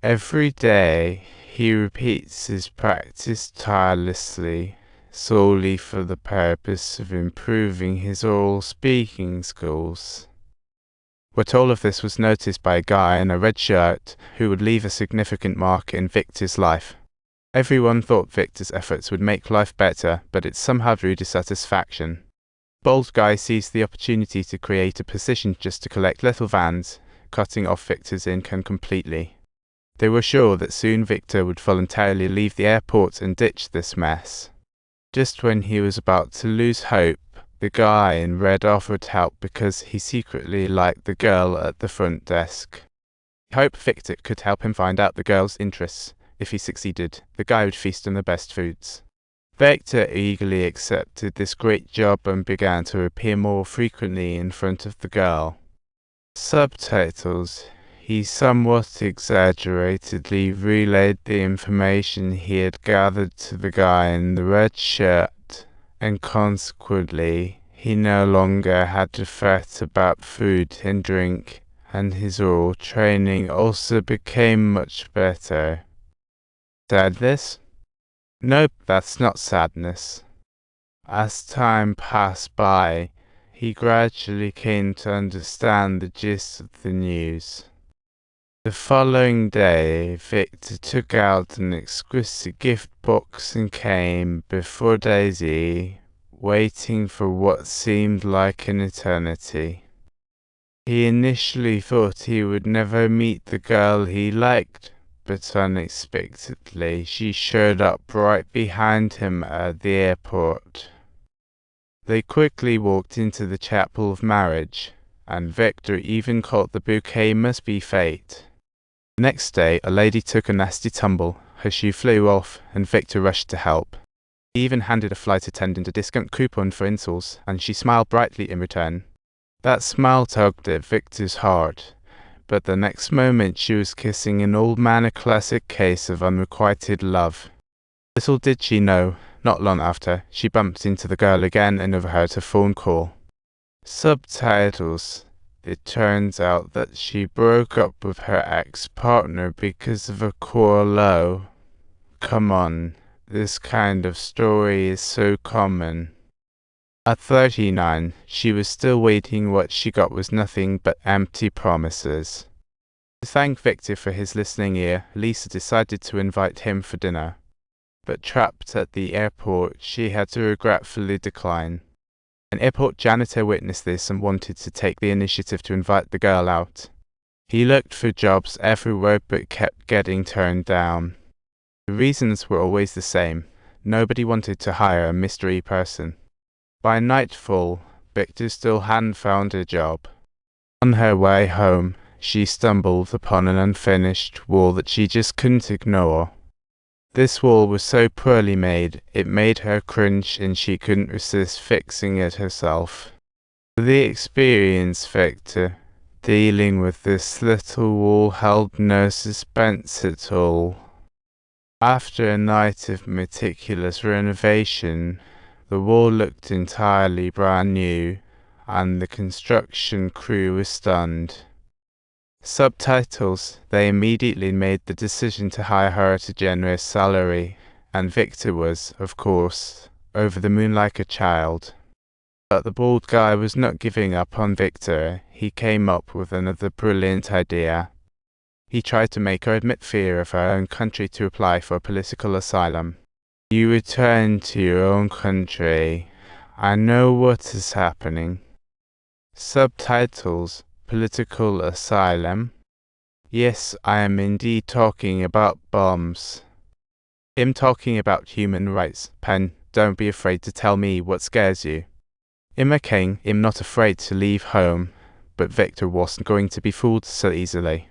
Every day, he repeats his practice tirelessly, solely for the purpose of improving his oral speaking skills. But all of this was noticed by a guy in a red shirt who would leave a significant mark in Victor's life. Everyone thought Victor's efforts would make life better, but it somehow drew dissatisfaction. Bold guy seized the opportunity to create a position just to collect little vans, cutting off Victor's income completely. They were sure that soon Victor would voluntarily leave the airport and ditch this mess. Just when he was about to lose hope, the guy in red offered help because he secretly liked the girl at the front desk. He hoped Victor could help him find out the girl's interests. If he succeeded, the guy would feast on the best foods. Victor eagerly accepted this great job and began to appear more frequently in front of the girl. Subtitles. He somewhat exaggeratedly relayed the information he had gathered to the guy in the red shirt, and consequently, he no longer had to fret about food and drink, and his oral training also became much better. Sadness? Nope, that's not sadness. As time passed by, he gradually came to understand the gist of the news. The following day, Victor took out an exquisite gift box and came before Daisy, waiting for what seemed like an eternity. He initially thought he would never meet the girl he liked, but unexpectedly she showed up right behind him at the airport. They quickly walked into the chapel of marriage, and Victor even called the bouquet must be fate. The next day, a lady took a nasty tumble, her shoe flew off, and Victor rushed to help. He even handed a flight attendant a discount coupon for insoles, and she smiled brightly in return. That smile tugged at Victor's heart, but the next moment she was kissing an old man, a classic case of unrequited love. Little did she know, not long after, she bumped into the girl again and overheard her phone call. Subtitles. It turns out that she broke up with her ex-partner because of a quarrel. Come on, this kind of story is so common. At 39, she was still waiting. What she got was nothing but empty promises. To thank Victor for his listening ear, Lisa decided to invite him for dinner. But trapped at the airport, she had to regretfully decline. An airport janitor witnessed this and wanted to take the initiative to invite the girl out. He looked for jobs everywhere but kept getting turned down. The reasons were always the same. Nobody wanted to hire a mystery person. By nightfall, Victor still hadn't found a job. On her way home, she stumbled upon an unfinished wall that she just couldn't ignore. This wall was so poorly made, it made her cringe and she couldn't resist fixing it herself. The experienced Victor, dealing with this little wall, held no suspense at all. After a night of meticulous renovation, the wall looked entirely brand new, and the construction crew was stunned. Subtitles. They immediately made the decision to hire her at a generous salary, and Victor was, of course, over the moon like a child. But the bald guy was not giving up on Victor. He came up with another brilliant idea. He tried to make her admit fear of her own country to apply for political asylum. You return to your own country. I know what is happening. Subtitles. Political asylum. Yes, I am indeed talking about bombs. I'm talking about human rights. Pen, don't be afraid to tell me what scares you. I'm a king. I'm not afraid to leave home. But Victor wasn't going to be fooled so easily.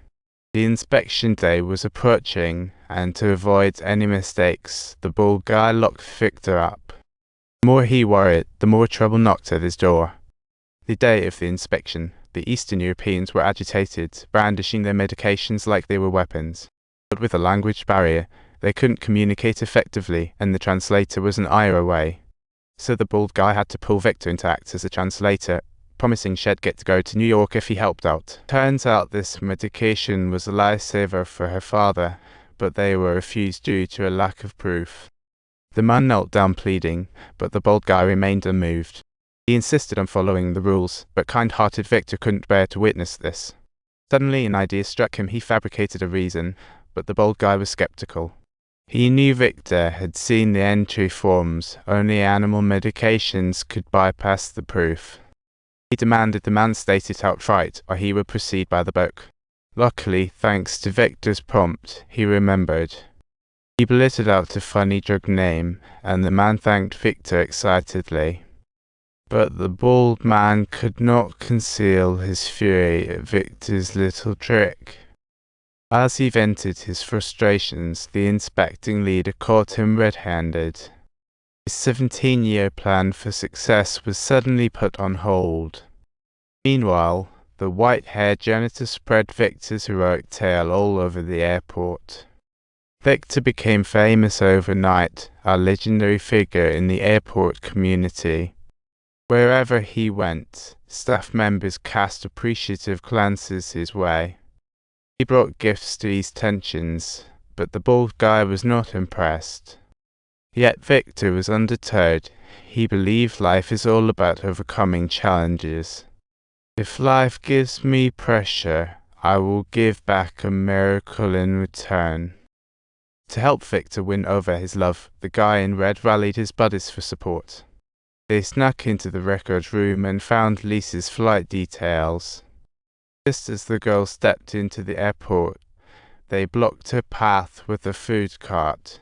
The inspection day was approaching, and to avoid any mistakes, the bald guy locked Victor up. The more he worried, the more trouble knocked at his door. The day of the inspection, the Eastern Europeans were agitated, brandishing their medications like they were weapons. But with a language barrier, they couldn't communicate effectively, and the translator was an eye away. So the bald guy had to pull Victor in to act as a translator, promising she'd get to go to New York if he helped out. Turns out this medication was a lifesaver for her father, but they were refused due to a lack of proof. The man knelt down pleading, but the bald guy remained unmoved. He insisted on following the rules, but kind-hearted Victor couldn't bear to witness this. Suddenly an idea struck him. He fabricated a reason, but the bald guy was skeptical. He knew Victor had seen the entry forms. Only animal medications could bypass the proof. He demanded the man state it outright, or he would proceed by the book. Luckily, thanks to Victor's prompt, he remembered. He blurted out a funny drug name, and the man thanked Victor excitedly. But the bald man could not conceal his fury at Victor's little trick. As he vented his frustrations, the inspecting leader caught him red-handed. His 17-year plan for success was suddenly put on hold. Meanwhile, the white-haired janitor spread Victor's heroic tale all over the airport. Victor became famous overnight, a legendary figure in the airport community. Wherever he went, staff members cast appreciative glances his way. He brought gifts to ease tensions, but the bald guy was not impressed. Yet Victor was undeterred. He believed life is all about overcoming challenges. If life gives me pressure, I will give back a miracle in return. To help Victor win over his love, the guy in red rallied his buddies for support. They snuck into the record room and found Lisa's flight details. Just as the girl stepped into the airport, they blocked her path with a food cart.